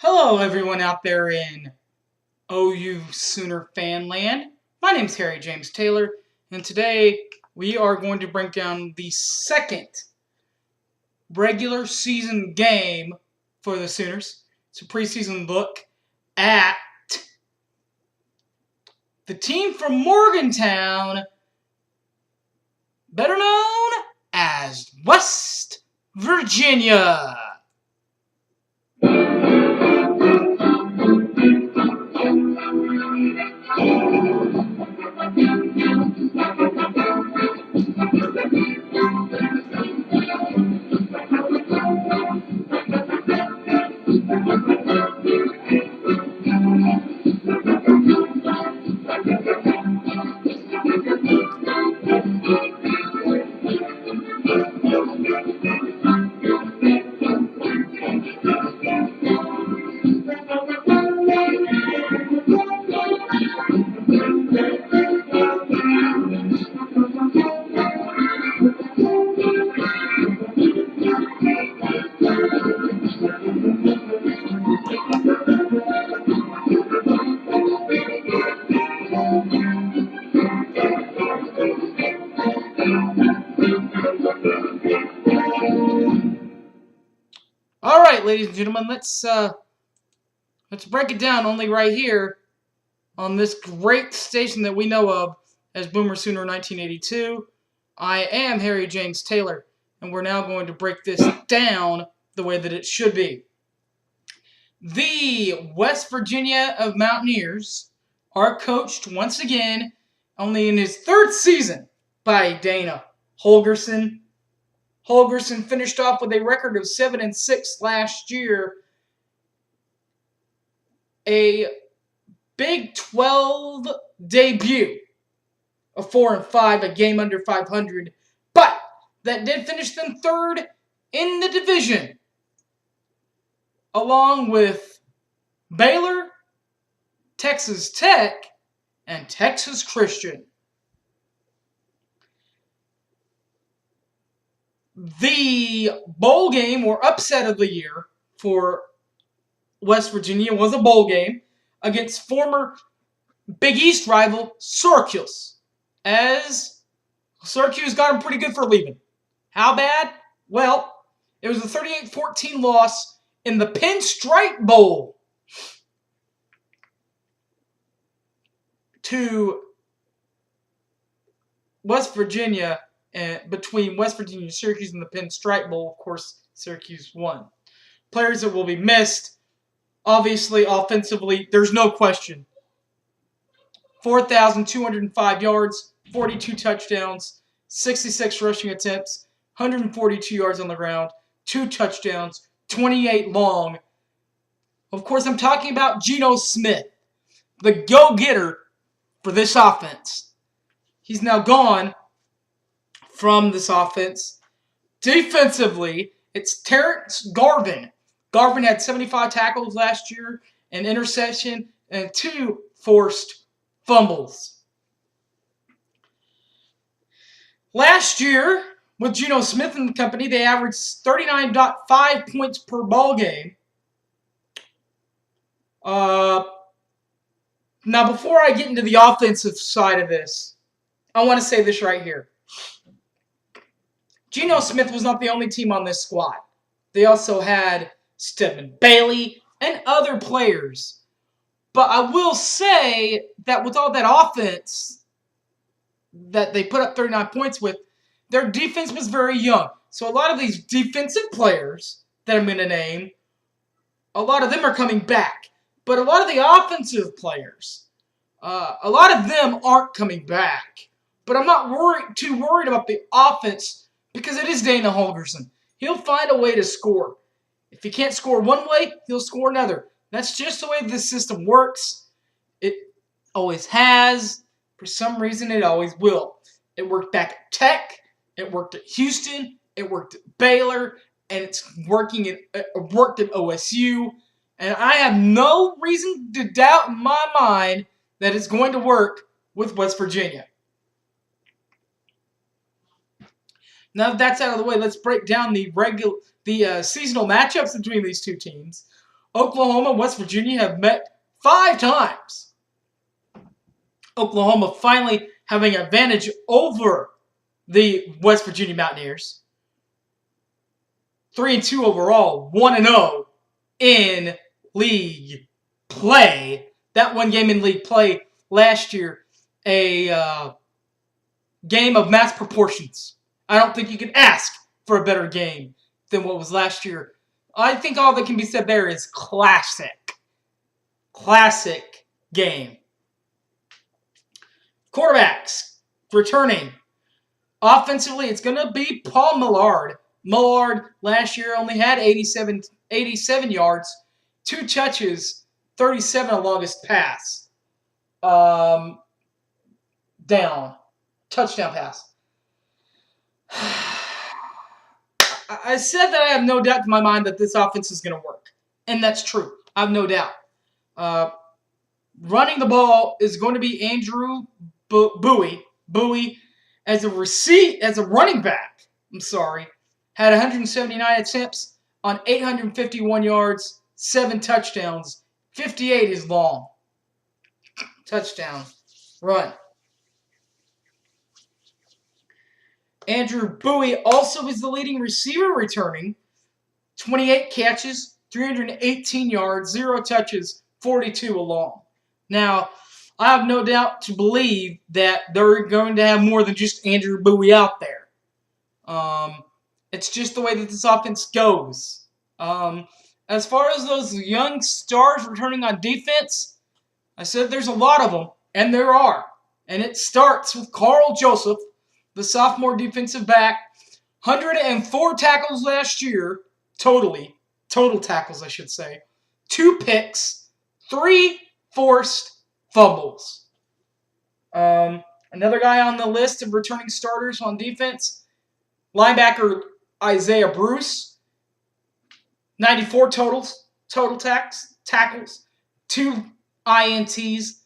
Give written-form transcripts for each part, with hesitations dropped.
Hello, everyone out there in OU Sooner fan land. My name's Harry James Taylor, and today we are going to break down the second regular season game for the Sooners. It's a preseason look at the team from Morgantown, better known as West Virginia. All right, ladies and gentlemen, let's break it down only right here on this great station that we know of as Boomer Sooner 1982. I am Harry James Taylor, and we're now going to break this down the way that it should be. The West Virginia of Mountaineers are coached once again, only in his third season, by Dana Holgorsen. Holgorsen finished off with a record of 7-6 last year. A Big 12 debut of 4-5, a game under 500, but that did finish them third in the division, along with Baylor, Texas Tech, and Texas Christian. The bowl game or upset of the year for West Virginia was a bowl game against former Big East rival Syracuse, as Syracuse got them pretty good for leaving. How bad? Well, it was a 38-14 loss in the Pinstripe Bowl to West Virginia, between West Virginia and Syracuse in the Pinstripe Bowl. Of course, Syracuse won. Players that will be missed, obviously, offensively, there's no question. 4,205 yards, 42 touchdowns, 66 rushing attempts, 142 yards on the ground, 2 touchdowns, 28 long. Of course, I'm talking about Geno Smith, the go-getter for this offense. He's now gone from this offense. Defensively, it's Terrence Garvin. Garvin had 75 tackles last year, an interception, and 2 forced fumbles. Last year, with Geno Smith and company, they averaged 39.5 points per ball game. Now, before I get into the offensive side of this, I want to say this right here. Geno Smith was not the only team on this squad. They also had Stephen Bailey and other players. But I will say that with all that offense that they put up 39 points with, their defense was very young. So a lot of these defensive players that I'm going to name, a lot of them are coming back. But a lot of the offensive players, a lot of them aren't coming back. But I'm not too worried about the offense because it is Dana Holgorsen. He'll find a way to score. If he can't score one way, he'll score another. That's just the way this system works. It always has. For some reason, it always will. It worked back at Tech. It worked at Houston. It worked at Baylor. And it's worked at OSU. And I have no reason to doubt in my mind that it's going to work with West Virginia. Now that that's out of the way, let's break down the seasonal matchups between these two teams. Oklahoma and West Virginia have met 5 times. Oklahoma finally having an advantage over the West Virginia Mountaineers. 3-2 overall, 1-0 in league play. That one game in league play last year, a game of mass proportions. I don't think you can ask for a better game than what was last year. I think all that can be said there is classic. Classic game. Quarterbacks returning. Offensively, it's going to be Paul Millard. Millard last year only had 87 yards, 2 touches, 37 on longest pass. Touchdown pass. I said that I have no doubt in my mind that this offense is going to work. And that's true. I have no doubt. Running the ball is going to be Andrew Bowie. Bowie as a running back, had 179 attempts on 851 yards, 7 touchdowns, 58 is long. Touchdown run. Andrew Bowie also is the leading receiver returning. 28 catches, 318 yards, 0 touches, 42 along. Now, I have no doubt to believe that they're going to have more than just Andrew Bowie out there. It's just the way that this offense goes. As far as those young stars returning on defense, I said there's a lot of them, and there are. And it starts with Carl Joseph, the sophomore defensive back, 104 tackles last year, total tackles, I should say. 2 picks, 3 forced fumbles. Another guy on the list of returning starters on defense, linebacker Isaiah Bruce, 94 total tackles, 2 INTs,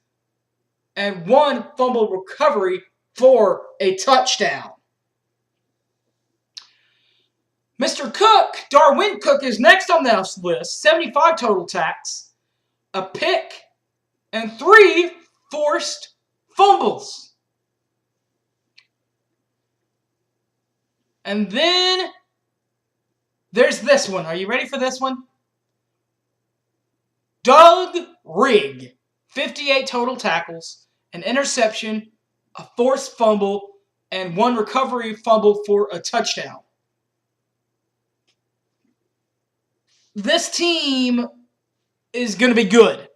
and 1 fumble recovery for a touchdown. Mr. Cook, Darwin Cook, is next on this list. 75 total tacks, a pick, and 3 forced fumbles. And then there's this one. Are you ready for this one? Doug Rigg, 58 total tackles, an interception, a forced fumble, and 1 recovery fumble for a touchdown. This team is going to be good.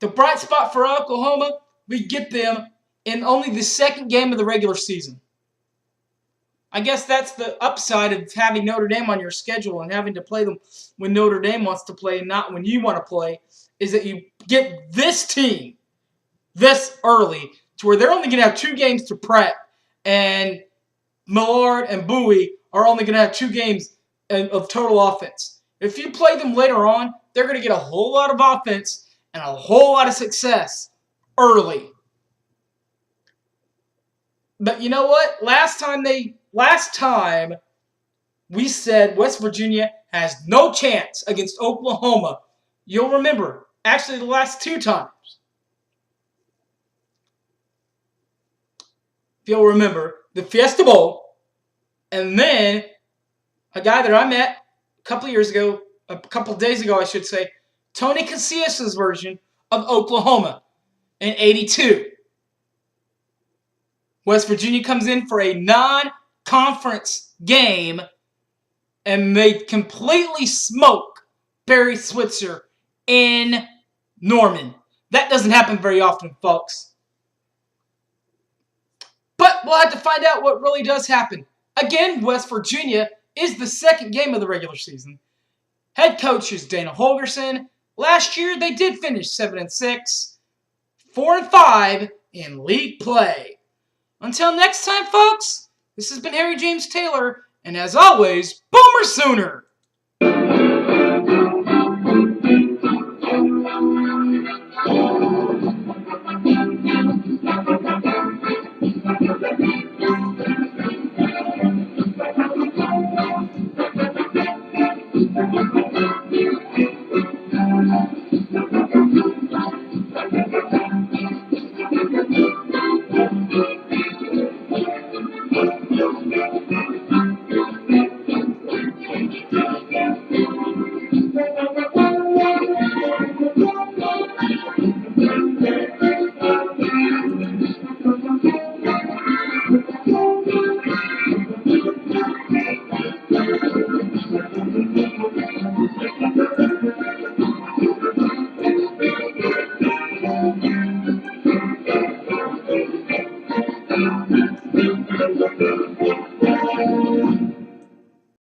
The bright spot for Oklahoma, we get them in only the 2nd game of the regular season. I guess that's the upside of having Notre Dame on your schedule and having to play them when Notre Dame wants to play, not when you want to play, is that you get this team this early to where they're only going to have 2 games to prep, and Millard and Bowie are only going to have 2 games of total offense. If you play them later on, they're going to get a whole lot of offense and a whole lot of success early. But you know what? Last time we said West Virginia has no chance against Oklahoma. You'll remember, actually the last 2 times. If you'll remember, the Fiesta Bowl, and then a guy that I met a couple days ago, I should say, Tony Casillas' version of Oklahoma in '82. West Virginia comes in for a non-conference game, and they completely smoke Barry Switzer in Norman. That doesn't happen very often, folks. But we'll have to find out what really does happen. Again, West Virginia is the 2nd game of the regular season. Head coach is Dana Holgorsen. Last year, they did finish 7-6, 4-5 in league play. Until next time, folks, this has been Harry James Taylor, and as always, Boomer Sooner!